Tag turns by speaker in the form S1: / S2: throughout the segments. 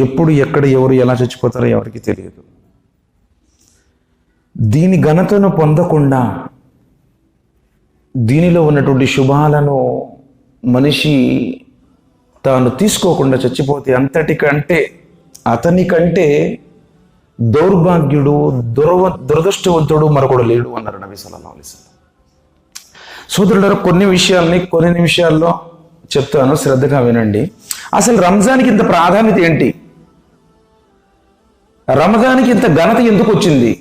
S1: ఎప్పుడు ఎక్కడ ఎవరు ఎలా చచ్చిపోతారో ఎవరికి తెలియదు. దీని ఘనతను పొందకుండా దీనిలో ఉన్నటువంటి శుభాలను మనిషి తాను తీసుకోకుండా చచ్చిపోతే అతనికంటే దౌర్భాగ్యుడు దురదృష్టవంతుడు మరొకడు లేడు అన్నారు నబీ సల్లల్లాహు అలైహి వసల్లం. సోదరులారా, కొన్ని నిమిషాల్లో చెప్తాను, శ్రద్ధగా వినండి. అసలు రంజాన్కి ఇంత ప్రాధాన్యత ఏంటి? రంజాన్కి ఇంత ఘనత ఎందుకు వచ్చింది?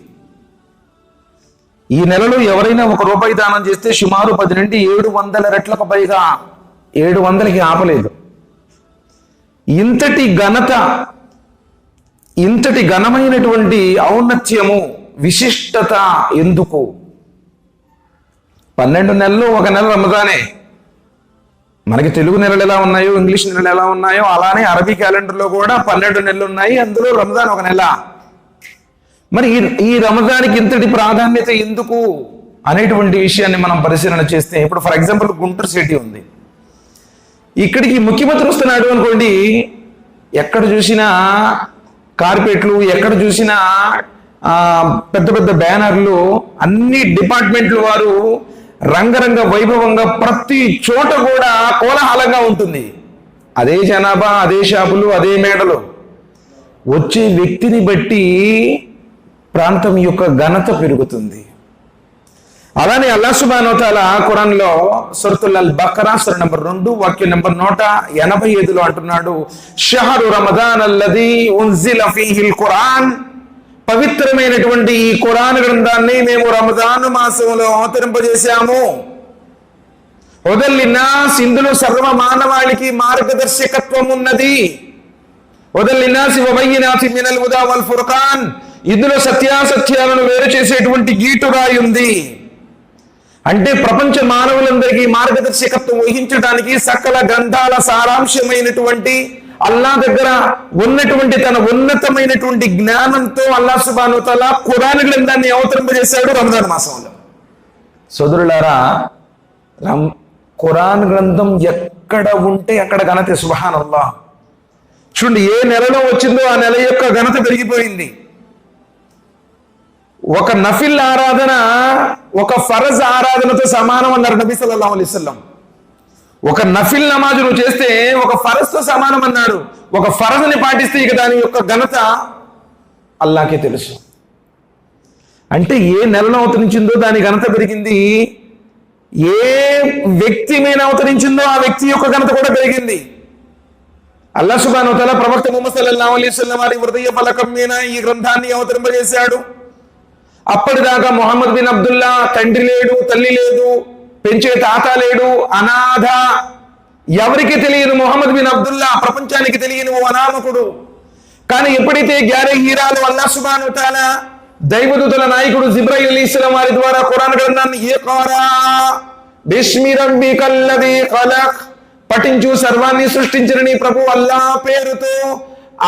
S1: ఈ నెలలో ఎవరైనా ₹1 దానం చేస్తే సుమారు 10 నుండి 700 రెట్లకు పైగా, 700కి ఆపలేదు. ఇంతటి ఘనమైనటువంటి ఔన్నత్యము, విశిష్టత ఎందుకు? 12 నెలలు ఒక నెల రంజానే. మనకి తెలుగు నెలలు ఎలా ఉన్నాయో, ఇంగ్లీష్ నెలలు ఎలా ఉన్నాయో, అలానే అరబీ క్యాలెండర్లో కూడా 12 నెలలు ఉన్నాయి, అందులో రంజాన్ ఒక నెల. మరి ఈ రంజాన్కి ఇంతటి ప్రాధాన్యత ఎందుకు అనేటువంటి విషయాన్ని మనం పరిశీలన చేస్తే, ఇప్పుడు ఫర్ ఎగ్జాంపుల్ గుంటూరు సిటీ ఉంది, ఇక్కడికి ముఖ్యమంత్రి వస్తున్నాడు అనుకోండి, ఎక్కడ చూసినా కార్పెట్లు, ఎక్కడ చూసినా పెద్ద పెద్ద బ్యానర్లు, అన్ని డిపార్ట్మెంట్ల వారు రంగరంగ వైభవంగా ప్రతి చోట కూడా కోలాహలంగా ఉంటుంది. అదే జనాభా, అదే షాపులు, అదే మేడలు. వచ్చే వ్యక్తిని బట్టి ప్రాంతం యొక్క ఘనత పెరుగుతుంది. అలానే అల్లాహ్ సుబ్హానహు వ తఆలా ఖురాన్లో సూరతుల్ అల్ బకరా సూర నంబర్ 2 వాక్యం నంబర్ 185లో అంటున్నాడు, షహరు రమదాన్ అల్లదీ ఉన్జిల ఫీహిల్ ఖురాన్, పవిత్రమైనటువంటి ఈ ఖురాన్ గ్రంథాన్ని మేము రమదాను మాసంలో అవతరింపజేశాము. హుదల్ లిన్నాస్, ఇందులో సర్వ మానవాళికి మార్గదర్శకత్వం ఉన్నది. హుదల్ లిన్నాస్ వ బయ్యినాతిన్ మినల్ హుదా వల్ ఫుర్ఖాన్, ఇందులో సత్యాసత్యాలను వేరు చేసేటువంటి గీటురాయి ఉంది. అంటే ప్రపంచ మానవులందరికీ మార్గదర్శకత్వం వహించడానికి సకల గ్రంథాల సారాంశమైనటువంటి అల్లాహ్ దగ్గర ఉన్నటువంటి తన ఉన్నతమైనటువంటి జ్ఞానంతో అల్లాహ్ సుబ్హానహు వ తఆలా ఖురాన్ గ్రంథాన్ని అవతరింపజేశాడు రంజాన్ మాసంలో. సోదరులారా, ఖురాన్ గ్రంథం ఎక్కడ ఉంటే అక్కడ ఘనత. సుబ్హానల్లాహ్. చూడండి, ఏ నెలలో వచ్చిందో ఆ నెల యొక్క ఘనత పెరిగిపోయింది. ఒక నఫిల్ ఆరాధన ఒక ఫరజ్ ఆరాధనతో సమానం అన్నారు నబీ సల్లల్లాహు అలైహి వసల్లం. ఒక నఫిల్ నమాజు నువ్వు చేస్తే ఒక ఫరజ్తో సమానం అన్నారు. ఒక ఫరజ్ని పాటిస్తే ఇక దాని యొక్క ఘనత అల్లాహ్కే తెలుసు. అంటే ఏ నెలలో అవతరించిందో దాని ఘనత పెరిగింది, ఏ వ్యక్తి మీద అవతరించిందో ఆ వ్యక్తి యొక్క ఘనత కూడా పెరిగింది. అల్లాహ్ సుబ్హానహు వ తఆలా ప్రవక్త ముహమ్మద్ సల్లల్లాహు అలైహి వసల్లం వారి హృదయ ఫలకం మీద ఈ గ్రంథాన్ని అవతరింపజేశాడు. అప్పటిదాకా మొహమ్మద్ బిన్ అబ్దుల్లా తండ్రి లేడు, తల్లి లేదు, పెంచే తాత లేడు, అనాథ, ఎవరికి తెలియదు మొహమ్మద్ బిన్ అబ్దుల్లా, ప్రపంచానికి తెలియని ఓ అనామకుడు. కానీ ఎప్పుడైతే 11 హీరాలు అల్లాహ్ సుబ్హానహు వ తఆలా దైవదూతల నాయకుడు జిబ్రాయిల్ అలైహిస్సలాం వారి ద్వారా ఖురాన్ గ్రంథాన్ని ఇఖ్రా బిస్మి రబ్బికల్లదీ ఖలక్, పఠించు, సర్వాన్ని సృష్టించిన నీ ప్రభు అల్లాహ్ పేరుతో,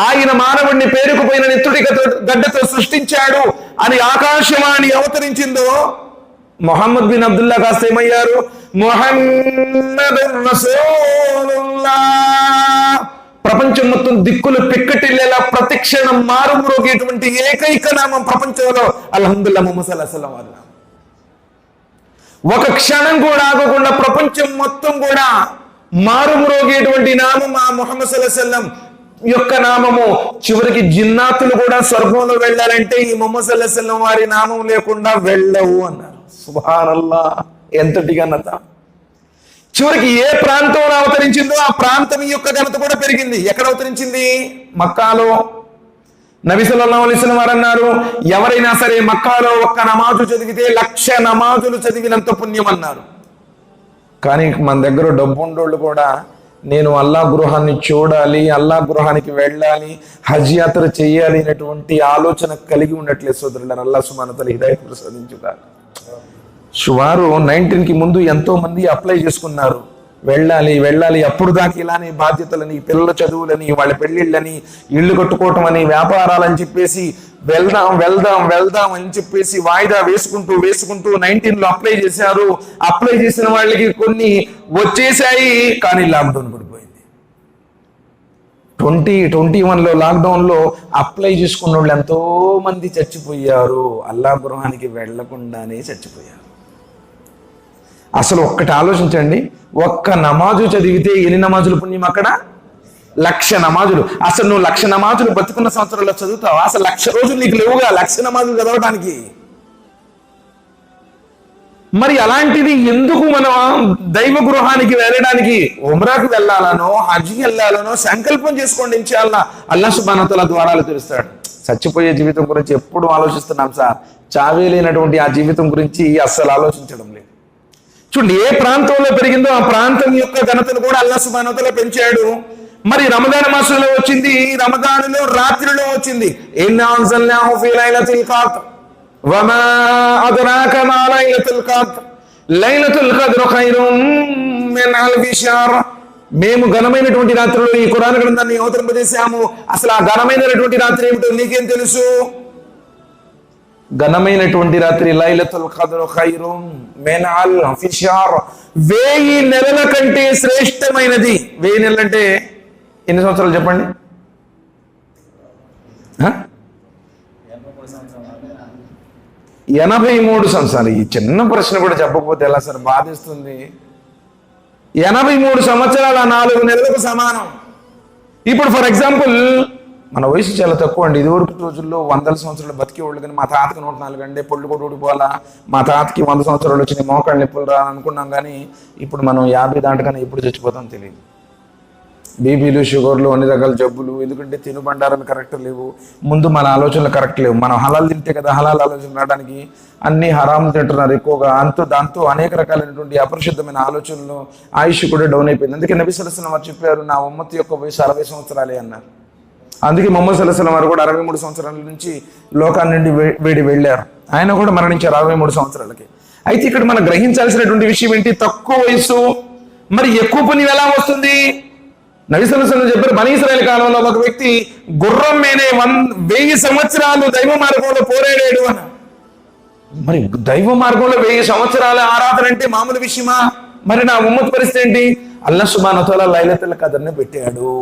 S1: ఆయన మానవుడిని పేరుకుపోయిన నెత్తుడి గడ్డతో సృష్టించాడు అని ఆకాశవాణి అవతరించిందో, మొహమ్మద్ బిన్ అబ్దుల్లా కాస్త ఏమయ్యారు? ముహమ్మదుర్ రసూలుల్లాహ్. ప్రపంచం మొత్తం దిక్కులు పిక్కటిల్లేలా ప్రతిక్షణం మారుమ్రోగేటువంటి ఏకైక నామం ప్రపంచంలో అల్హమ్దులిల్లాహ్ ముహమ్మద్ సల్లల్లాహు అలైహి వసల్లం వారు. ఒక క్షణం కూడా ఆగకుండా ప్రపంచం మొత్తం కూడా మారుమ్రోగేటువంటి నామం ఆ ముహమ్మద్ సల్లల్లాహు అలైహి వసల్లం యొక్క నామము. చివరికి జిన్నాతులు కూడా స్వర్గంలో వెళ్ళాలంటే ఈ ముహమ్మద్ సల్లల్లాహు అలైహి వసల్లం వారి నామం లేకుండా వెళ్ళవు అన్నారు. సుబ్హానల్లాహ్, ఎంతటి ఘనత! చివరికి ఏ ప్రాంతంలో అవతరించిందో ఆ ప్రాంతం యొక్క ఘనత కూడా పెరిగింది. ఎక్కడ అవతరించింది? మక్కాలో. నబీ సల్లల్లాహు అలైహి వసల్లం వారు అన్నారు, ఎవరైనా సరే మక్కాలో ఒక్క నమాజు చదివితే 1,00,000 నమాజులు చదివినంత పుణ్యం అన్నారు. కానీ మన దగ్గర డబ్బుండోళ్ళు కూడా నేను అల్లాహ్ గృహాన్ని చూడాలి, అల్లాహ్ గృహానికి వెళ్ళాలి, హజ్ యాత్ర చేయాలి అనేటువంటి ఆలోచన కలిగి ఉండట్లేదు సోదరులారా. అల్లాహ్ సుబ్హానహు వ తఆలా హిదాయత్ ప్రసాదించుగాక. వారు 19కి ముందు ఎంతో మంది అప్లై చేసుకున్నారు, వెళ్ళాలి, అప్పుడు దాకా ఇలానే బాధ్యతలని, పిల్లల చదువులని, వాళ్ళ పెళ్లిళ్ళని, ఇళ్ళు కట్టుకోవటం అని, వ్యాపారాలని చెప్పేసి వెళ్దాం అని చెప్పేసి వాయిదా వేసుకుంటూ 19లో అప్లై చేశారు. అప్లై చేసిన వాళ్ళకి కొన్ని వచ్చేసాయి, కానీ లాక్డౌన్ పడిపోయింది. 2021లో లాక్డౌన్లో అప్లై చేసుకున్న వాళ్ళు ఎంతో మంది చచ్చిపోయారు, అల్లా గృహానికి వెళ్లకుండానే చచ్చిపోయారు. అసలు ఒక్కటి ఆలోచించండి, ఒక్క నమాజు చదివితే ఎన్ని నమాజులు పుణ్యం అక్కడ? 1,00,000 నమాజులు. అసలు నువ్వు 1,00,000 నమాజులు బతుకున్న సంవత్సరాల్లో చదువుతావు? అసలు 1,00,000 రోజులు నీకు లేవుగా 1,00,000 నమాజులు చదవడానికి. మరి అలాంటిది ఎందుకు మనం దైవ గృహానికి వెళ్ళడానికి, ఉమ్రాకి వెళ్ళాలనో హజ్కి వెళ్ళాలనో సంకల్పం చేసుకోండి, ఇన్షాల్లా అల్లాహ్ సుబ్హానహు వ తఆలా ద్వారాలు తెరుస్తాడు. చచ్చిపోయే జీవితం గురించి ఎప్పుడు ఆలోచిస్తున్నాం సార్, చావే లేనటువంటి ఆ జీవితం గురించి అస్సలు ఆలోచించడం లేదు. చూడండి, ఏ ప్రాంతంలో పెరిగిందో ఆ ప్రాంతం యొక్క ఘనతను కూడా అల్లాహ్ సుబ్హానహు వ తఆలా పెంచాడు. మరి రమదాన్ మాసంలో వచ్చింది, రమదానులో రాత్రిలో వచ్చింది. ఇన్నా అన్జల్నాహు ఫీ లైలతిల్ ఖద్ర్ వమా అద్రాక మా లైలతుల్ ఖద్ర్ లైలతుల్ ఖద్ర్ ఖైరుం మిన్ అల్ఫి షహర్. మేము ఘనమైనటువంటి రాత్రిలో ఈ ఖురాన్ గ్రంథాన్ని అవతరింపజేశాము. అసలు ఆ ఘనమైనటువంటి రాత్రి ఏమిటో నీకేం తెలుసు? ఘనమైనటువంటి రాత్రి లైలతుల్ ఖద్ర్ ఖైరుం మిన్ అల్ఫి షహర్, 1000 నెలల కంటే శ్రేష్టమైనది. 1000 నెలలు అంటే ఎన్ని సంవత్సరాలు చెప్పండి? 83 సంవత్సరాలు. ఈ చిన్న ప్రశ్న కూడా చెప్పకపోతే ఎలా సార్, బాధిస్తుంది. 83 సంవత్సరాల 4 నెలలకు సమానం. ఇప్పుడు ఫర్ ఎగ్జాంపుల్ మన వయసు చాలా తక్కువ అండి. ఇదివరకు రోజుల్లో 100 సంవత్సరాలు బతికేవాళ్ళు, కానీ మా తాతకి 104 అండి, పొళ్ళు కూడా ఊడిపోవాలా, మా తాతకి 100 సంవత్సరాలు వచ్చినాయి, మోకాళ్ళు నొప్పులు రా అనుకున్నాం. కానీ ఇప్పుడు మనం 50 దాటగానే ఎప్పుడు చచ్చిపోతాం తెలియదు. బీపీలు, షుగర్లు, అన్ని రకాల జబ్బులు. ఎందుకంటే తినుబండారాలు కరెక్ట్ లేవు, ముందు మన ఆలోచనలు కరెక్ట్ లేవు. మనం హలాల్ తింటే కదా హలాల్ ఆలోచన రావడానికి, అన్ని హరాం తింటున్నారు ఎక్కువగా. దాంతో అనేక రకాలైనటువంటి అపరిశుద్ధమైన ఆలోచనలు, ఆయుష్ కూడా డౌన్ అయిపోయింది. అందుకే నబీ సల్లల్లాహు అలైహి వసల్లం చెప్పారు, నా ఉమ్మతి యొక్క వయసు 60 సంవత్సరాలే అన్నారు. అందుకే ముహమ్మద్ సల్లల్లాహు అలైహి వసల్లం వారు కూడా 63 సంవత్సరాల నుంచి లోకాన్ని నుండి వెళ్ళారు. ఆయన కూడా మరణించారు 63 సంవత్సరాలకి. అయితే ఇక్కడ మనం గ్రహించాల్సినటువంటి విషయం ఏంటి? తక్కువ వయసు మరి ఎక్కువ పుణ్యం ఎలా వస్తుంది? నబీ సల్లల్లాహు అలైహి వసల్లం చెప్పారు, బనీ ఇశ్రాయేల్ కాలంలో ఒక వ్యక్తి గుర్రం మీదే 1000 సంవత్సరాలు దైవ మార్గంలో పోరాడాడు అని. మరి దైవ మార్గంలో 1000 సంవత్సరాల ఆరాధన అంటే మామూలు విషయమా? మరి నా ఉమ్మత్ పరిస్థితి ఏంటి? అల్లాహ్ సుబ్హానహు వ తఆలా లైలతుల్ ఖద్ర్ని పెట్టాడు.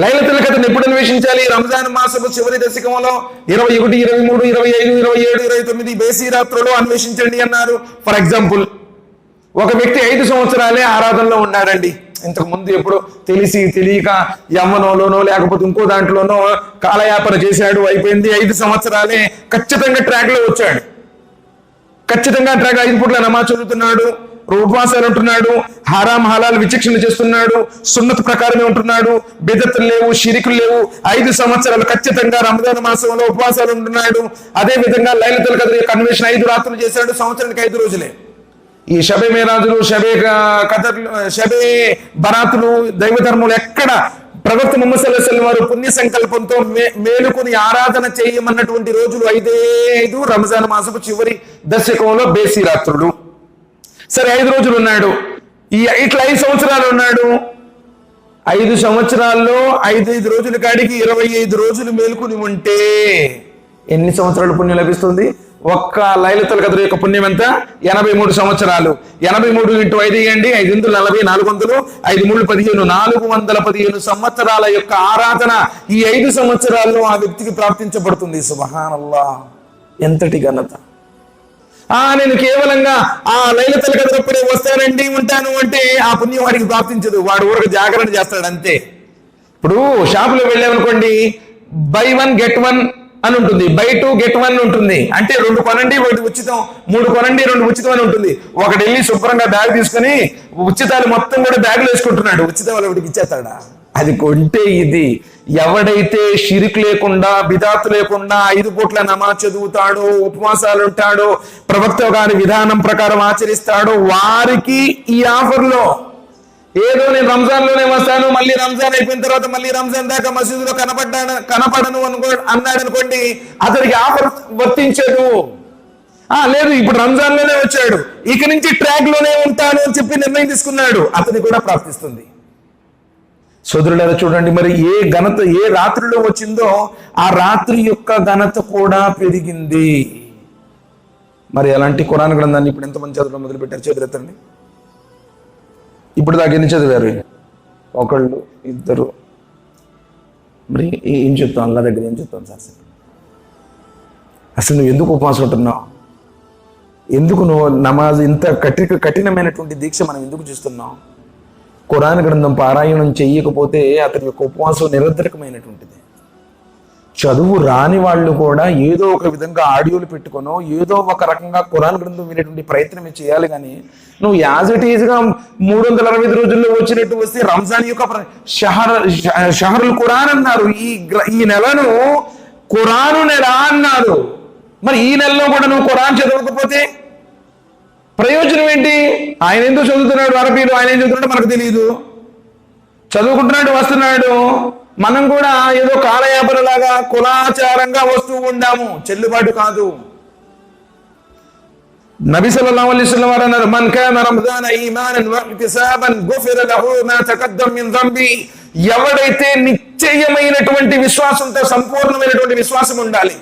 S1: లైలతుల్ ఖద్ర్ని ఎప్పుడు అన్వేషించాలి? రంజాన్ మాసపు చివరి దశకంలో 21, 23, 25, 27, 29 బేసీ రాత్రులు అన్వేషించండి అన్నారు. ఫర్ ఎగ్జాంపుల్ ఒక వ్యక్తి 5 సంవత్సరాలే ఆరాధనలో ఉన్నాడండి. ఇంతకు ముందు ఎప్పుడు తెలిసి తెలియక యవ్వనంలోనో లేకపోతే ఇంకో దాంట్లోనో కాలయాపన చేశాడు, అయిపోయింది. 5 సంవత్సరాలే ఖచ్చితంగా ట్రాక్ లో వచ్చాడు. ఖచ్చితంగా ట్రాక్ 5 పూట్ల నమాజ్ చదువుతున్నాడు, ఉపవాసాలు ఉంటున్నాడు, హరాం హలాల్ విచక్షణ చేస్తున్నాడు, సున్నత్ ప్రకారమే ఉంటున్నాడు, బిదతులు లేవు, షిరికులు లేవు. 5 సంవత్సరాలు ఖచ్చితంగా రంజాన్ మాసంలో ఉపవాసాలు ఉంటున్నాడు. అదే విధంగా లైలతుల్ ఖద్ర్ యొక్క అన్వేషణ 5 రాత్రులు చేశాడు. సంవత్సరానికి 5 రోజులే. ఈ షబే మేరాజులు, షబే కదర్లు, షబే బరాతులు, దైవధర్ములు ఎక్కడ ప్రవక్త ముహమ్మద్ సల్లల్లాహు అలైహి వసల్లం వారు పుణ్య సంకల్పంతో మేలుకొని ఆరాధన చేయమన్నటువంటి రోజులు 5 రంజాన్ మాసపు చివరి దశకంలో బేసీ రాత్రులు. సరే 5 రోజులు ఉన్నాడు, ఇట్లా 5 సంవత్సరాలు ఉన్నాడు. 5 సంవత్సరాల్లో 5 రోజుల కాడికి 25 రోజులు మేలుకొని ఉంటే ఎన్ని సంవత్సరాలు పుణ్యం లభిస్తుంది? ఒక్క లైలతుల్ ఖద్ర్ యొక్క పుణ్యం ఎంత? 83 సంవత్సరాలు. 83 × 5 ఇవ్వండి, 5 × 40, 400, 5 × 3 15, 415 సంవత్సరాల యొక్క ఆరాధన ఈ 5 సంవత్సరాల్లో ఆ వ్యక్తికి ప్రాప్తించబడుతుంది. సుబ్హానల్లాహ్, ఎంతటి ఘనత! నేను కేవలంగా ఆ లైలతుల్ ఖద్ర్ అప్పుడే వస్తానండి ఉంటాను అంటే ఆ పుణ్యం వాడికి ప్రాప్తించదు. వాడు ఊరికి జాగరణ చేస్తాడు అంతే. ఇప్పుడు షాపులో వెళ్ళామనుకోండి, బై 1 గెట్ 1 అని ఉంటుంది, బై 2 గెట్ 1 ఉంటుంది. అంటే 2 కొనండి 1 ఉచితం, 3 కొనండి 2 ఉచితం అని ఉంటుంది. ఒకటి వెళ్ళి శుభ్రంగా బ్యాగ్ తీసుకుని ఉచితాలు మొత్తం కూడా బ్యాగులు వేసుకుంటున్నాడు, ఉచితాలు ఒకటికి ఇచ్చేస్తాడా? అది కొంటే ఇది ఎవడైతే షిరిక్ లేకుండా, బిదాత్ లేకుండా 5 పూట్ల నమాజ్ చదువుతాడో, ఉపవాసాలు ఉంటాడో, ప్రవక్త గారి విధానం ప్రకారం ఆచరిస్తాడో వారికి ఈ ఆఫర్లో ఏదో నేను రంజాన్లోనే వస్తాను, మళ్ళీ రంజాన్ అయిపోయిన తర్వాత మళ్ళీ రంజాన్ దాకా మసీదులో కనపడను అన్నాడు అనుకోండి, అతనికి ఆఫర్ వర్తించదు. లేదు, ఇప్పుడు రంజాన్లోనే వచ్చాడు, ఇక నుంచి ట్రాక్ లోనే ఉంటాను అని చెప్పి నిర్ణయం తీసుకున్నాడు, అతనికి కూడా ప్రాప్తిస్తుంది. సోదరులారా చూడండి, మరి ఏ ఘనత ఏ రాత్రిలో వచ్చిందో ఆ రాత్రి యొక్క ఘనత కూడా పెరిగింది. మరి అలాంటి ఖురాన్ గ్రంథాన్ని ఇప్పుడు ఎంతమంది చదవడం మొదలుపెట్టారు? చేతులెత్తండి. ఇప్పుడు దాకా ఎన్ని చదివారు? 1, 2, మరి ఏం చెప్తావు అల్లా దగ్గర, ఏం చెప్తావు సార్? అసలు నువ్వు ఎందుకు ఉపవాసం ఉంటున్నావు? ఎందుకు నువ్వు నమాజ్ ఇంత కఠినమైనటువంటి దీక్ష మనం ఎందుకు చేస్తున్నావు? ఖురాన్ గ్రంథం పారాయణం చెయ్యకపోతే అతని యొక్క ఉపవాసం నిరర్ధకమైనటువంటిది. చదువు రాని వాళ్ళు కూడా ఏదో ఒక విధంగా ఆడియోలు పెట్టుకొనో ఏదో ఒక రకంగా ఖురాన్ గ్రంథం వినేటువంటి ప్రయత్నమే చేయాలి. కానీ నువ్వు యాజ్ ఇట్ ఈజ్గా 365 రోజుల్లో వచ్చినట్టు వస్తే రంజాన్ యొక్క షహరుల్ ఖురాన్ అన్నారు. ఈ నెలను ఖురాను నెల అన్నారు. మరి ఈ నెలలో కూడా నువ్వు ఖురాన్ చదవకపోతే ప్రయోజనం ఏంటి? ఆయన ఎందుకు చదువుతున్నాడు అరబీలో, ఆయన ఏం చదువుతున్నాడో మనకు తెలియదు. చదువుకుంటున్నాడు, వస్తున్నాడు. మనం కూడా ఏదో కాలయాపనలాగా కులాచారంగా వస్తూ ఉండాము, చెల్లుబాటు కాదు. నబీ సల్లల్లాహు అలైహి వసల్లం వారు అన్నారు, మన్ కాన రమజాన ఈమానన్ వఇహ్తిసాబన్ గుఫిర లహు మా తకద్దమ మిన్ ذنబి. ఎవడైతే నిశ్చయమైనటువంటి విశ్వాసంతో, సంపూర్ణమైనటువంటి విశ్వాసం ఉండాలి,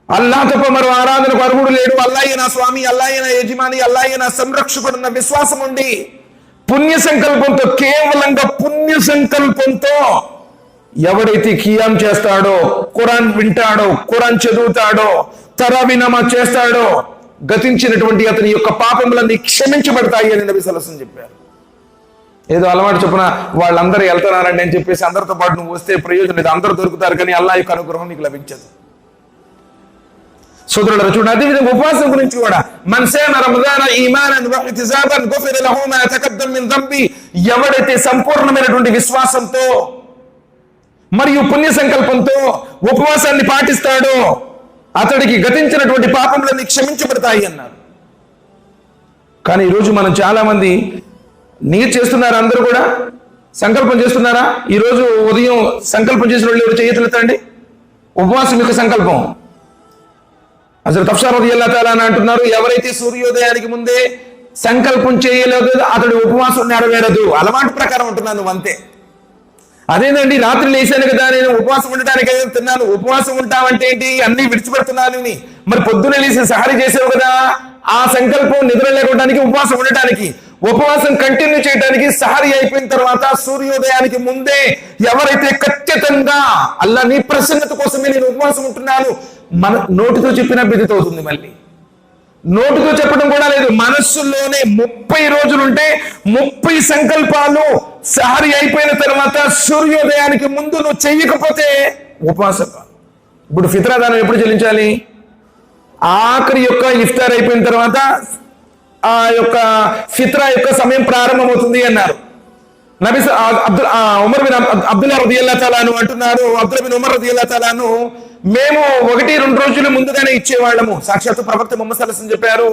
S1: అల్లా తప్ప మరో ఆరాధనకు అర్హుడు లేడు, అల్లాయే నా స్వామి, అల్లాయే నా యజమాని, అల్లాయే నా సంరక్షకుడు అన్న విశ్వాసం ఉండి పుణ్య సంకల్పంతో, కేవలంగా పుణ్య సంకల్పంతో ఎవడైతే ఖియాం చేస్తాడో, ఖురాన్ వింటాడో, ఖురాన్ చదువుతాడో, తరావీ నమాజ్ చేస్తాడో గతించినటువంటి అతని యొక్క పాపములన్నీ క్షమించబడతాయి అని నబీ సల్లల్లాహు అలైహి వసల్లం చెప్పారు. ఏదో అలవాటు చొప్పున వాళ్ళందరూ వెళ్తున్నారండి అని చెప్పేసి అందరితో పాటు నువ్వు వస్తే ప్రయోజనం లేదు. అందరూ దొరుకుతారు కానీ అల్లాహ్ యొక్క అనుగ్రహం నీకు లభించదు. సోదరులారా చూడండి, అదేవిధంగా ఉపవాసం గురించి కూడా, మన్ సామ రమజాన ఈమానన్ వఇహ్తిసాబన్ గుఫిర లహు మా తకద్దమ మిన్ ذنబి. ఎవడైతే సంపూర్ణమైనటువంటి విశ్వాసంతో మరియు పుణ్య సంకల్పంతో ఉపవాసాన్ని పాటిస్తాడో అతడికి గతించినటువంటి పాపములన్నీ క్షమించబడతాయి అన్నారు. కానీ ఈరోజు మనం చాలా మంది నీరు చేస్తున్నారు, అందరూ కూడా సంకల్పం చేస్తున్నారా? ఈరోజు ఉదయం సంకల్పం చేసిన వాళ్ళు ఎవరు చేయెత్తండి. ఉపవాసం యొక్క సంకల్పం హజరత్ హఫ్సా రలియల్లాహు తఆలా అంటున్నారు, ఎవరైతే సూర్యోదయానికి ముందే సంకల్పం చేయలేదు అతడి ఉపవాసం నెరవేరదు. అలవాటు ప్రకారం ఉంటున్నాను నువ్వు అంతే. అదేనండి, రాత్రి లేచాను కదా, నేను ఉపవాసం ఉండటానికి ఏదో తిన్నాను. ఉపవాసం ఉంటావంటే ఏంటి? అన్ని విడిచిపెడుతున్నాను. మరి పొద్దున్న లేచి సహరి చేసావు కదా, ఆ సంకల్పం నిద్ర లేకపోవడానికి, ఉపవాసం ఉండటానికి, ఉపవాసం కంటిన్యూ చేయడానికి సహరి అయిపోయిన తర్వాత సూర్యోదయానికి ముందే ఎవరైతే ఖచ్చితంగా అల్లా నీ ప్రసన్నత కోసమే నేను ఉపవాసం ఉంటున్నాను, మన నోటితో చెప్పిన బిడ్డతో అవుతుంది. మళ్ళీ నోటితో చెప్పడం కూడా లేదు, మనస్సులోనే 30 రోజులుంటే 30 సంకల్పాలు సహరి అయిపోయిన తర్వాత సూర్యోదయానికి ముందు నువ్వు చెయ్యకపోతే ఉపవాసం. ఇప్పుడు ఫిత్రా దానం ఎప్పుడు చెల్లించాలి? ఆఖరి యొక్క ఇఫ్తార్ అయిపోయిన తర్వాత ఆ యొక్క ఫిత్రా యొక్క సమయం ప్రారంభమవుతుంది అన్నారు. నబీ అబ్దుల్లా రదియల్లాహు తఆలా అంటున్నారు, అబ్దుల్లా బిన్ ఉమర్ రదియల్లాహు తఆలా, మేము 1-2 రోజులు ముందుగానే ఇచ్చేవాళ్ళము. సాక్షాత్తు ప్రవక్త ముహమ్మద్ సల్లల్లాహు అలైహి వసల్లం చెప్పారు,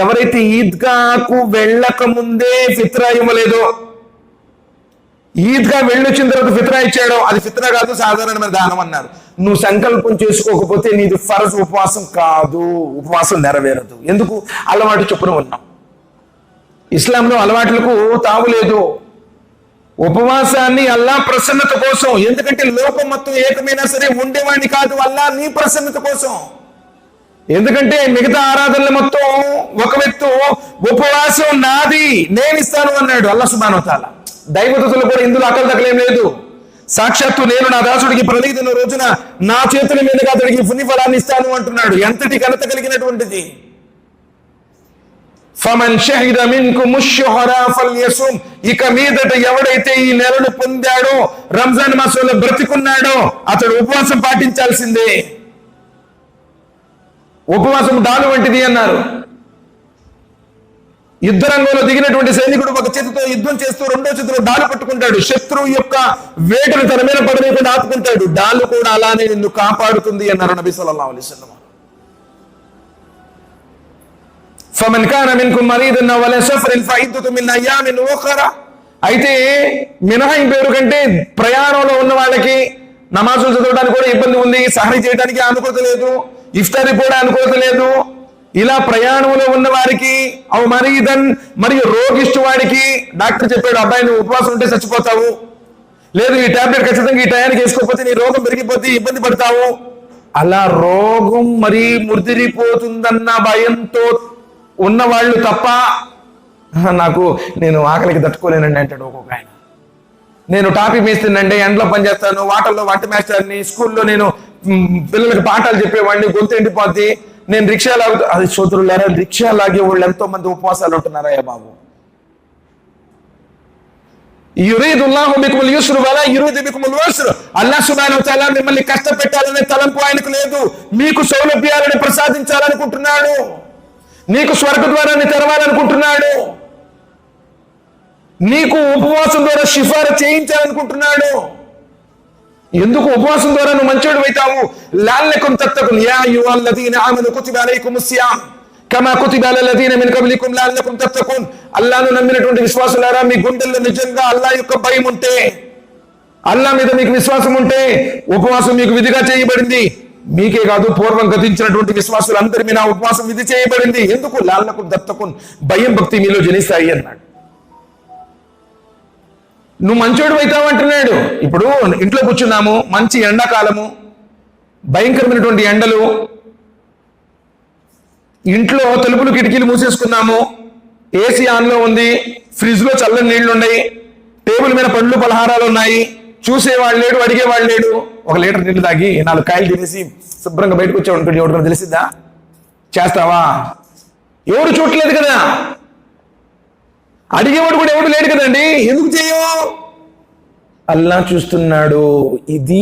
S1: ఎవరైతే ఈద్గాకు వెళ్ళక ముందే ఫిత్రా ఇవ్వలేదో, ఈద్గా వెళ్ళొచ్చిన తర్వాత ఫిత్రా ఇచ్చాడో అది ఫిత్రా కాదు, సాధారణమైన దానం అన్నారు. నువ్వు సంకల్పం చేసుకోకపోతే నీది ఫరజ్ ఉపవాసం కాదు, ఉపవాసం నెరవేరదు. ఎందుకు? అలవాటు చొప్పున ఉన్నాం. ఇస్లాంలో అలవాట్లకు తావులేదు. ఉపవాసాన్ని అల్లా ప్రసన్నత కోసం, ఎందుకంటే లోకం మొత్తం ఏకమైనా సరే ఉండేవాడిని కాదు, అల్లా నీ ప్రసన్నత కోసం. ఎందుకంటే మిగతా ఆరాధనలు మొత్తం ఒక వ్యక్తి ఉపవాసం నాది నేను ఇస్తాను అన్నాడు అల్లా సుబ్హానహు వ తఆలా. దైవదూతలు కూడా ఇందులో అకల్ దకలేం లేదు. సాక్షాత్తు నేను నా దాసుడికి ప్రళీదిన రోజున నా చేతుల మీదుగా అతడికి పుణ్యఫలాన్ని ఇస్తాను అంటున్నాడు. ఎంతటి ఘనత కలిగినటువంటిది. ఫమన్ షహిద మిన్కుమ్ అష్-షుహరా ఫల్యసుమ్. ఇక మీదట ఎవడైతే ఈ నెలను పొందాడో, రంజాన్ మాసంలో బ్రతికున్నాడో అతడు ఉపవాసం పాటించాల్సిందే. ఉపవాసం డాలు వంటిది అన్నారు. యుద్ధ రంగంలో దిగినటువంటి సైనికుడు ఒక చేతితో యుద్ధం చేస్తూ రెండో చేతిలో డాలు పట్టుకుంటాడు. శత్రువు యొక్క వేటను తన మీద పడలేకుండా ఆపుకుంటాడు. డాలు కూడా అలానే నిన్ను కాపాడుతుంది అన్నారు నబీ సల్లల్లాహు అలైహి వసల్లం. ఫమన్ కాన మిన్కుమ్ మరీదన్ అవ్ అలా సఫరిన్ ఫఇద్దతు మిన్ అయ్యామిన్ ఉఖరా. అయితే మినహాయింపు పేరు కంటే ప్రయాణంలో ఉన్న వాళ్ళకి నమాజులు చదవడానికి కూడా ఇబ్బంది ఉంది, సహరి చేయడానికి అనుకూలత లేదు, ఇఫ్తారీ కూడా అనుకూలత లేదు. ఇలా ప్రయాణంలో ఉన్న వారికి అవు మరీదన్, మరియు రోగిష్టి వాడికి డాక్టర్ చెప్పాడు, అబ్బాయి నువ్వు ఉపవాసం ఉంటే చచ్చిపోతావు, లేదు ఈ టాబ్లెట్ ఖచ్చితంగా ఈ టయానికి వేసుకోకపోతే నీ రోగం పెరిగిపోతే ఇబ్బంది పడతావు. అలా రోగం మరీ ముదిరిపోతుందన్న భయంతో ఉన్నవాళ్ళు తప్ప నేను ఆకలికి తట్టుకోలేనండి అంటాడు ఒక్కొక్క ఆయన. నేను టాపీ మేస్తుందండి, ఎండలో పనిచేస్తాను, వాటర్లో వంట మేస్తాన్ని, స్కూల్లో నేను పిల్లలకి పాఠాలు చెప్పేవాడిని, గొంతు ఎండిపోద్ది, నేను రిక్షా లాగుతా. అది సోదరులారా, రిక్షా లాగే వాళ్ళు ఎంతో మంది ఉపవాసాలు ఉంటున్నారయ్యా బాబు. యురీదుల్లాహు బికుముల్ యుస్ర వలా యురీదు బికుముల్ ఉస్ర. అల్లాహ్ సుబ్హానహు వ తఆలా మిమ్మల్ని కష్టపెట్టాలనే తలంపు ఆయనకు లేదు. మీకు సౌలభ్యాలను ప్రసాదించాలనుకుంటున్నాడు, నీకు స్వర్గ ద్వారాన్ని తెరవాలనుకుంటున్నాడు, నీకు ఉపవాసం ద్వారా షిఫార చేయించాలనుకుంటున్నాడు. ఎందుకు ఉపవాసం ద్వారా నువ్వు మంచోడు అవుతావు? లఅల్లకుం తత్తకున్ యా అయ్యుహల్లదీన ఆమను కుతిబ అలైకుముస్ సియామ్ కమా కుతిబ అలల్ లదీన మిన్ కబ్లికుం లఅల్లకుం తత్తకున్. అల్లాహ్ను నమ్మినటువంటి విశ్వాసులారా, మీ గుండెల్లో నిజంగా అల్లాహ్ యొక్క భయం ఉంటే, అల్లాహ్ మీద మీకు విశ్వాసం ఉంటే ఉపవాసం మీకు విధిగా చేయబడింది. మీకే కాదు, పూర్వం గతించినటువంటి విశ్వాసులందరి మీద ఉపవాసం విధి చేయబడింది. ఎందుకు? లఅల్లకుం తత్తకున్, భయం భక్తి మీలో జనిస్తాయి అన్నాడు. నువ్వు మంచోడు అవుతావు అంటున్నాడు. ఇప్పుడు ఇంట్లో కూర్చున్నాము, మంచి ఎండాకాలము, భయంకరమైనటువంటి ఎండలు, ఇంట్లో తలుపులు కిటికీలు మూసేసుకున్నాము, ఏసీ ఆన్లో ఉంది, ఫ్రిడ్జ్లో చల్లని నీళ్లు ఉన్నాయి, టేబుల్ మీద పండ్లు పలహారాలు ఉన్నాయి, చూసేవాళ్ళు లేడు, అడిగేవాళ్ళు లేడు. 1 లీటర్ నీళ్లు తాగి 4 కాయలు తినేసి శుభ్రంగా బయటకు వచ్చావు అనుకోండి, ఎవరికైనా తెలిసిద్దా? చేస్తావా? ఎవరు చూడలేదు కదా, అడిగేవాడు కూడా ఎవడు లేడు కదండి, ఎందుకు చేయవు? అల్లాహ్ చూస్తున్నాడు. ఇది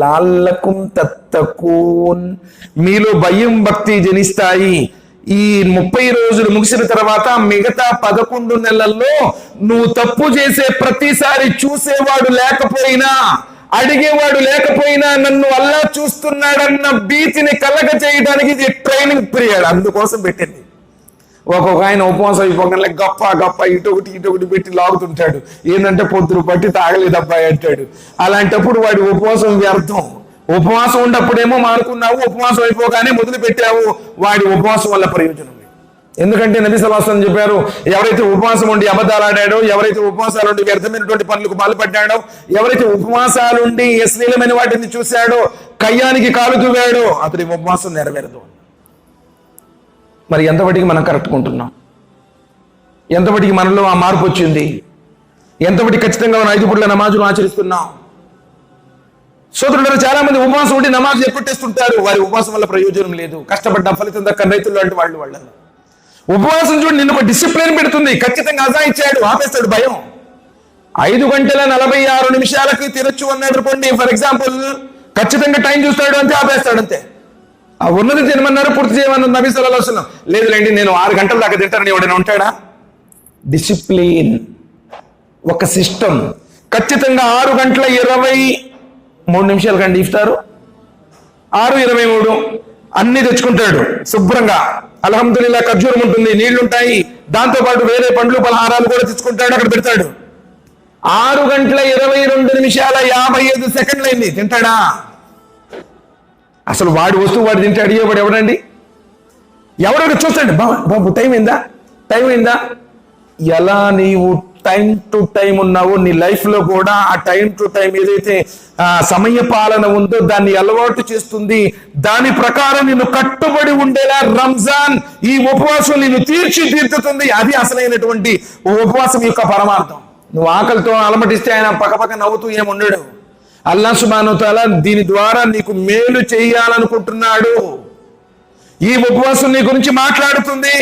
S1: లఅల్లకుం తత్తకూన్, మీలో భయం భక్తి జనిస్తాయి. ఈ 30 రోజులు ముగిసిన తర్వాత మిగతా 11 నెలల్లో నువ్వు తప్పు చేసే ప్రతిసారి చూసేవాడు లేకపోయినా, అడిగేవాడు లేకపోయినా నన్ను అల్లాహ్ చూస్తున్నాడన్న భీతిని కలగ చేయడానికి ఇది ట్రైనింగ్ పీరియడ్. అందుకోసం పెట్టింది. ఒక్కొక్క ఆయన ఉపవాసం అయిపోగానే గప్ప ఇటొకటి పెట్టి లాగుతుంటాడు. ఏంటంటే పొద్దురు పట్టి తాగలేదబ్బాయి అంటాడు. అలాంటప్పుడు వాడి ఉపవాసం వ్యర్థం. ఉపవాసం ఉన్నప్పుడేమో మానుకున్నావు, ఉపవాసం అయిపోగానే మొదలు పెట్టావు, వాడి ఉపవాసం వల్ల ప్రయోజనం లేదు. ఎందుకంటే నబీ సల్లల్లాహు అలైహి వసల్లం చెప్పారు, ఎవరైతే ఉపవాసం ఉండి అబద్ధాలు ఆడాడో, ఎవరైతే ఉపవాసాలు ఉండి వ్యర్థమైనటువంటి పనులకు పాల్పడ్డాడో, ఎవరైతే ఉపవాసాలుండి అశ్లీలమైన వాటిని చూశాడో, కయ్యానికి కాలు దువ్వాడో, అతడి ఉపవాసం నెరవేరదు. మరి ఎంతవటికి మనం కరెక్ట్గా ఉంటున్నాం? ఎంతవటికి మనలో ఆ మార్పు వచ్చింది? ఎంతవటికి ఖచ్చితంగా మనం 5 పూట్ల నమాజును ఆచరిస్తున్నాం? సోదరులు, చాలా మంది ఉపవాసం ఉండి నమాజు ఎప్పట్టేస్తుంటారు. వారి ఉపవాసం వల్ల ప్రయోజనం లేదు. కష్టపడ్డ ఫలితం దక్కని రైతులు లాంటి వాళ్ళు. ఉపవాసం చూడు, నిన్ను ఒక డిసిప్లిన్ పెడుతుంది. ఖచ్చితంగా అజా ఇచ్చాడు, ఆపేస్తాడు భయం. 5 గంటల 46 నిమిషాలకి తినొచ్చు అన్నాడు అనుకోండి, ఫర్ ఎగ్జాంపుల్, ఖచ్చితంగా టైం చూస్తాడు అంతే, ఆపేస్తాడు అంతే. ఆ ఉన్నది తినమన్నారు, పూర్తి చేయమన్నారు నబీ సల్లల్లాహు అలైహి వసల్లం. లేదులేండి నేను 6 గంటల దాకా తింటానని ఎవడైనా ఉంటాడా? డిసిప్లిన్, ఒక సిస్టమ్. ఖచ్చితంగా 6 గంటల 23 నిమిషాలు కండి ఇఫ్తారు, 6:23 అన్ని తెచ్చుకుంటాడు శుభ్రంగా. అల్హమ్దులిల్లాహ్, ఖర్జూరం ఉంటుంది, నీళ్లుంటాయి, దాంతో పాటు వేరే పండ్లు పలహారాలు కూడా తెచ్చుకుంటాడు, అక్కడ పెడతాడు. 6 గంటల 22 నిమిషాల 55 సెకండ్లు అయింది, తింటాడా? అసలు వాడి వస్తువు వాడు తింటే అడిగేవాడు ఎవడండి? ఎవడో చూస్తాడు, బాబు టైం అయిందా? ఎలా నీవు టైం టు టైం ఉన్నావో నీ లైఫ్ లో కూడా ఆ టైం టు టైం ఏదైతే సమయ పాలన ఉందో దాన్ని అలవాటు చేస్తుంది. దాని ప్రకారం నిన్ను కట్టుబడి ఉండేలా రంజాన్, ఈ ఉపవాసం నిన్ను తీర్చిదిద్దుతుంది. అది అసలైనటువంటి ఉపవాసం యొక్క పరమార్థం. నువ్వు ఆకలితో అలమటిస్తే ఆయన పక్కపక్క నవ్వుతూ ఏముండడు. అల్లాహ్ సుబ్హానహు వ తఆలా దీని ద్వారా నీకు మేలు చేయాలనుకుంటున్నాడు. ఈ ఉపవాసం నీ గురించి మాట్లాడుతుంది.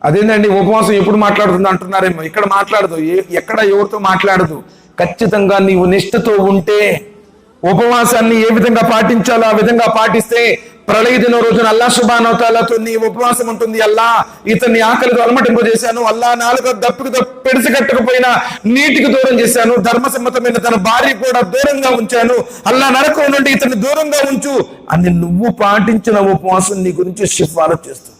S1: అదేంటండి ఉపవాసం ఎప్పుడు మాట్లాడుతుంది అంటున్నారేమో. ఇక్కడ మాట్లాడదు, ఎక్కడ ఎవరితో మాట్లాడదు. ఖచ్చితంగా నీవు నిష్ఠతో ఉంటే, ఉపవాసాన్ని ఏ విధంగా పాటించాలో ఆ విధంగా పాటిస్తే, ప్రళయ దిన రోజున అల్లాహ్ సుబ్హానహు వ తఆలాతో నీ ఉపవాసం ఉంటుంది. అల్లాహ్ ఇతన్ని ఆకలితో అలమటింపజేశాను, అల్లాహ్ నాలుక దప్పికి పెడిసి కట్టకపోయినా నీటికి దూరం చేశాను, ధర్మసమ్మతమైన తన భార్య కూడా దూరంగా ఉంచాను, అల్లాహ్ నరకం నుండి ఇతన్ని దూరంగా ఉంచు అని నువ్వు పాటించిన ఉపవాసం నీ గురించి సిఫారసు చేస్తుంది.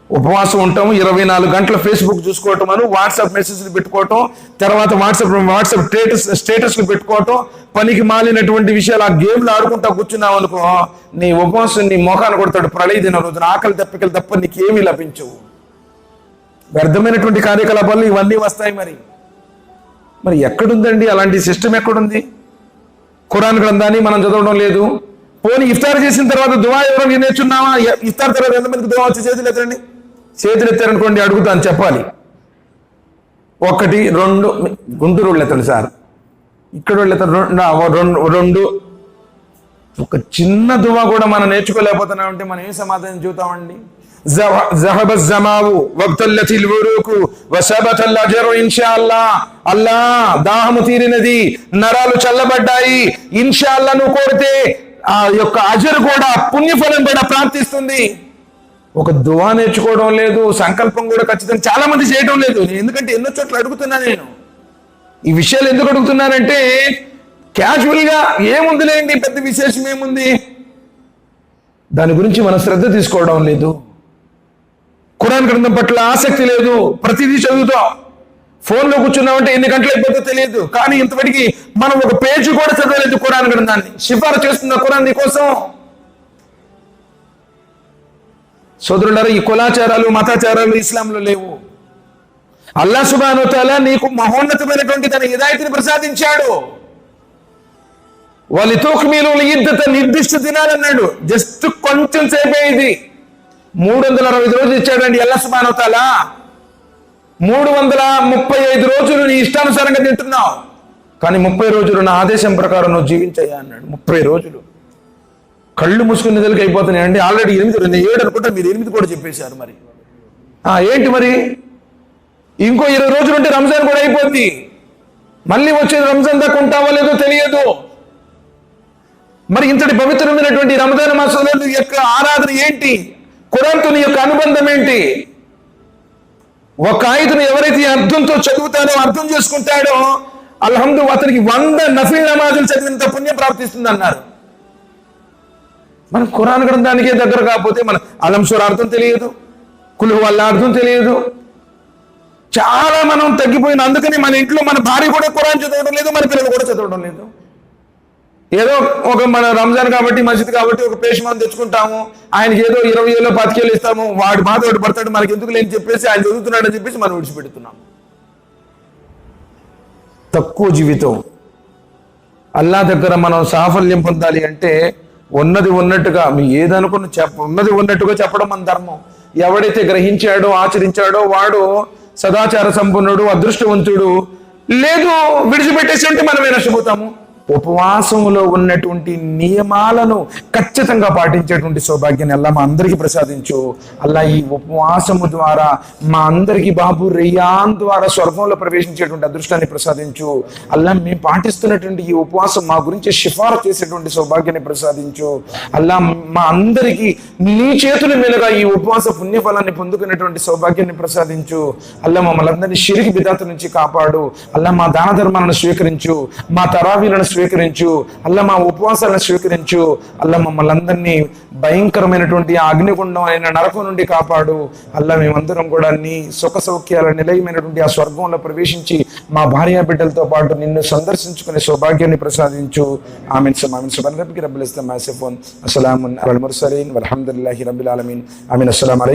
S1: ఉపవాసం ఉంటాము, 24 గంటలు ఫేస్బుక్ చూసుకోవటం, వాట్సాప్ మెసేజ్లు పెట్టుకోవటం, తర్వాత వాట్సాప్ స్టేటస్లు పెట్టుకోవటం, పనికి మాలినటువంటి విషయాలు, ఆ గేమ్లు ఆడుకుంటా కూర్చున్నావు అనుకో, నీ ఉపవాసం నీ మోకాన్ని కొడతాడు. ప్రళయ దిన రోజున ఆకలి దప్పికలు తప్ప నీకేమీ లభించవు. వ్యర్థమైనటువంటి కార్యకలాపాలు ఇవన్నీ వస్తాయి. మరి ఎక్కడుందండి అలాంటి సిస్టమ్? ఎక్కడుంది? ఖురాన్ గ్రంథాన్ని మనం చదవడం లేదు. పోనీ ఇఫ్తార్ చేసిన తర్వాత దువా ఎవరు నేర్చున్నావా? ఇఫ్తార్ తర్వాత ఎంతమందికి దువా వచ్చి చేతులు ఎత్తండి, చేతులు ఎత్తారనుకోండి అడుగుతాను చెప్పాలి. ఒకటి రెండు గుంటూరు వాళ్ళు ఎత్తండి సార్, ఇక్కడ వాళ్ళు ఎత్తండి రెండు. ఒక చిన్న దువా కూడా మనం నేర్చుకోలేకపోతున్నామంటే మనం ఏం సమాధానం చూద్దామండి? ذهب الزماء وابتلت الورق وثبت الاجر ان شاء الله. అల్లా దాహము తీరినది, నరాలు చల్లబడ్డాయి, ఇన్షా అల్లా నువ్వు కోరితే ఆ యొక్క అజర్ కూడా, పుణ్యఫలం కూడా ప్రాప్తిస్తుంది. ఒక దువా నేర్చుకోవడం లేదు, సంకల్పం కూడా ఖచ్చితంగా చాలా మంది చేయడం లేదు. ఎందుకంటే ఎన్నో చోట్ల అడుగుతున్నా నేను ఈ విషయాలు. ఎందుకు అడుగుతున్నానంటే క్యాజువల్ గా ఏముందిలేండి, పెద్ద విశేషం ఏముంది, దాని గురించి మనం శ్రద్ధ తీసుకోవడం లేదు. ఖురాన్ గ్రంథం పట్ల ఆసక్తి లేదు, ప్రతిదీ చదువుతాం. ఫోన్లో కూర్చున్నామంటే ఎన్ని గంటలు అయిపోతుందో తెలియదు, కానీ ఇంతవరకు మనం ఒక పేజీ కూడా చదవలేదు ఖురాన్ గ్రంథాన్ని. సిఫారసు చేస్తున్న ఖురాన్ కోసం. సోదరులారా, ఈ కులాచారాలు మతాచారాలు ఇస్లాంలో లేవు. అల్లాహ్ సుబ్హానహు వ తఆలా నీకు మహోన్నతమైనటువంటి తన హిదాయత్ని ప్రసాదించాడు. వలితుక్మిలు ఇద్దత, నిర్దిష్ట దినాలన్నాడు. జస్ట్ కొంచెం సేపే ఇది. 365 రోజులు ఇచ్చాడండి అల్లాహ్ సుబ్హానహు వ తఆలా. 335 రోజులు నీ ఇష్టానుసారంగా తింటున్నావు, కానీ 30 రోజులు నా ఆదేశం ప్రకారం నువ్వు జీవించయ్యా అన్నాడు. 30 రోజులు కళ్ళు మూసుకుని నిధులకి అయిపోతున్నాయండి. ఆల్రెడీ 7 అనుకుంటా, మీరు 8 కూడా చెప్పేశారు. మరి ఏంటి మరి? ఇంకో 20 రోజులు ఉంటే రంజాన్ కూడా అయిపోద్ది. మళ్ళీ వచ్చేది రంజాన్ దాకా ఉంటావో లేదో తెలియదు. మరి ఇంతటి పవిత్రమైనటువంటి రంజాన్ మాసంలో నీ యొక్క ఆరాధన ఏంటి? ఖురాన్తో నీ యొక్క అనుబంధం ఏంటి? ఒక ఆయుధను ఎవరైతే అర్థంతో చదువుతాడో, అర్థం చేసుకుంటాడో, అల్హమ్దుల్లాహ్ అతనికి 100 నఫిల్ నమాజులు చదివినంత పుణ్యం ప్రాప్తిస్తుంది అన్నారు. మనం ఖురాన్ గ్రంథానికే దగ్గర కాకపోతే మన అలం సూర అర్థం తెలియదు, కుల్ వల్ల అర్థం తెలియదు. చాలా మనం తగ్గిపోయిన. అందుకని మన ఇంట్లో మన భార్య కూడా ఖురాన్ చదవడం లేదు, మన పిల్లలు కూడా చదవడం లేదు. ఏదో ఒక మన రంజాన్ కాబట్టి, మస్జిద్ కాబట్టి ఒక పేషమాన్ తెచ్చుకుంటాము, ఆయనకి ఏదో 20 ఏళ్ళు 10 ఏళ్ళు ఇస్తాము, వాడి బాధ వాడు పడతాడు, మనకి ఎందుకు లేని చెప్పేసి ఆయన చదువుతున్నాడని చెప్పేసి మనం విడిచిపెడుతున్నాం. తక్కువ జీవితం. అల్లా దగ్గర మనం సాఫల్యం పొందాలి అంటే ఉన్నది ఉన్నట్టుగా, మీ ఏదనుకున్న ఉన్నది ఉన్నట్టుగా చెప్పడం మన ధర్మం. ఎవడైతే గ్రహించాడో, ఆచరించాడో వాడు సదాచార సంపన్నుడు, అదృష్టవంతుడు. లేదు విడిచిపెట్టేసి ఉంటే మనమే నష్టపోతాము. ఉపవాసంలో ఉన్నటువంటి నియమాలను ఖచ్చితంగా పాటించేటువంటి సౌభాగ్యాన్ని అల్లా మా అందరికీ ప్రసాదించు. అల్లా ఈ ఉపవాసము ద్వారా మా అందరికీ బాబు రియాన్ ద్వారా స్వర్గంలో ప్రవేశించేటువంటి అదృష్టాన్ని ప్రసాదించు. అల్లా మేము పాటిస్తున్నటువంటి ఈ ఉపవాసం మా గురించి సిఫారసు చేసేటువంటి సౌభాగ్యాన్ని ప్రసాదించు. అల్లా మా అందరికీ నీ చేతుల మీదుగా ఈ ఉపవాస పుణ్యఫలాన్ని పొందుకునేటువంటి సౌభాగ్యాన్ని ప్రసాదించు. అల్లా మమ్మల్ని అందరినీ షిరికి బిదాత్ నుంచి కాపాడు. అల్లా మా దాన ధర్మాలను స్వీకరించు, మా తరావీలను స్వీకరించు. అల్లా మా ఉపవాసాలను స్వీకరించు. అల్లా మమ్మల్ని అందరినీ భయంకరమైనటువంటి అగ్నిగుండం అయిన నరకం నుండి కాపాడు. అల్లా మేమందరం కూడా నీ సుఖ సౌఖ్యాల నిలయమైనటువంటి ఆ స్వర్గంలో ప్రవేశించి మా భార్య బిడ్డలతో పాటు నిన్ను సందర్శించుకునే సౌభాగ్యాన్ని ప్రసాదించు. ఆమీన్ ఆమీన్. సుబ్హాన రబ్బిక రబ్బిల్ ఇజ్జతి అమ్మా యసిఫూన్. అస్సలాము అలల్ ముర్సలీన్ వల్హమ్దులిల్లాహి రబ్బిల్ ఆలమీన్. ఆమీన్. అస్సలాము అలైకుం.